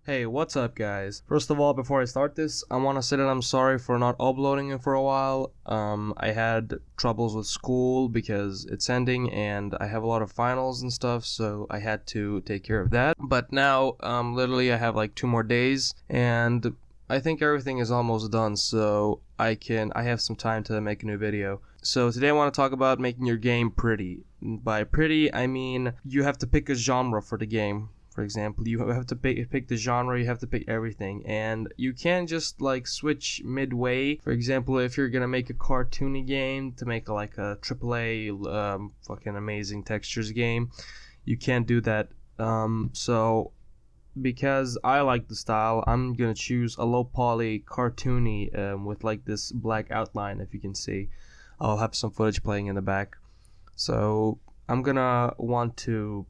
Hey, what's up guys? First of all, before I start this, I want to say that I'm sorry for not uploading it for a while. I had troubles with school because it's ending and I have a lot of finals and stuff, so I had to take care of that. But now, literally I have like 2 more days and I think everything is almost done, so I have some time to make a new video. So today I want to talk about making your game pretty. By pretty, I mean you have to pick a genre for the game. For example, you have to pick the genre, you have to pick everything, and you can't just like switch midway. For example, if you're gonna make a cartoony game to make like a AAA fucking amazing textures game, you can't do that. So because I like the style, I'm gonna choose a low poly cartoony with like this black outline. If you can see, I'll have some footage playing in the back. So I'm gonna want to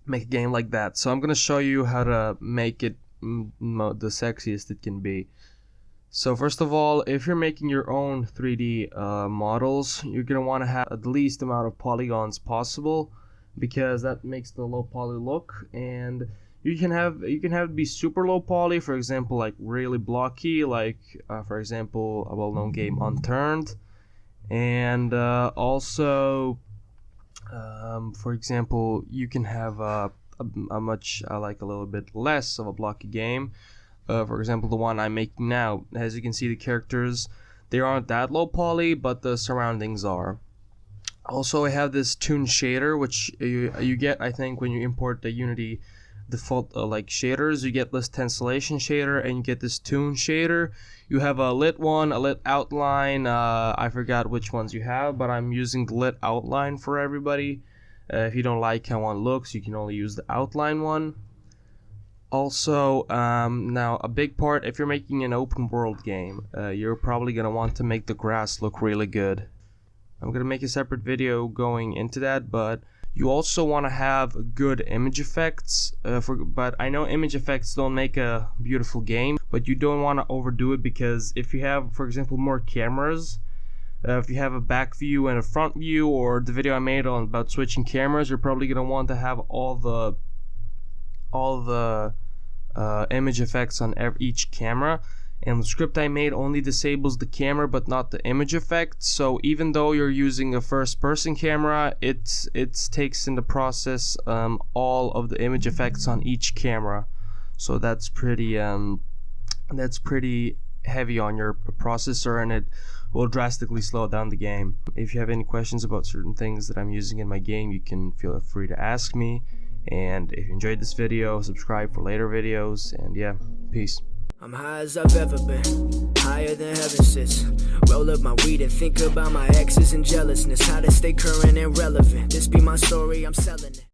make a game like that. So I'm gonna show you how to make it the sexiest it can be. So first of all, if you're making your own 3D models, you're gonna want to have the least amount of polygons possible, because that makes the low poly look. And you can have it be super low poly, for example, like really blocky, like for example a well-known game Unturned. And also for example, you can have a much like a little bit less of a blocky game. For example, the one I'm making now, as you can see, the characters, they aren't that low poly, but the surroundings are. Also, I have this toon shader, which you get, I think, when you import the Unity default like shaders. You get this tensillation shader and you get this toon shader. You have a lit one, a lit outline. I forgot which ones you have, but I'm using the lit outline for everybody. If you don't like how one looks, you can only use the outline one. Also, now a big part, if you're making an open world game, you're probably gonna want to make the grass look really good. I'm gonna make a separate video going into that, but you also want to have good image effects. But I know image effects don't make a beautiful game, but you don't want to overdo it, because if you have, for example, more cameras, if you have a back view and a front view, or the video I made on about switching cameras, you're probably gonna want to have all the image effects on each camera. And the script I made only disables the camera but not the image effect. So even though you're using a first-person camera, it takes in the process all of the image effects on each camera. So that's pretty heavy on your processor, and it will drastically slow down the game. If you have any questions about certain things that I'm using in my game, you can feel free to ask me. And if you enjoyed this video, subscribe for later videos, and yeah, peace. I'm high as I've ever been, higher than heaven sits. Roll up my weed and think about my exes and jealousness, how to stay current and relevant. This be my story, I'm selling it.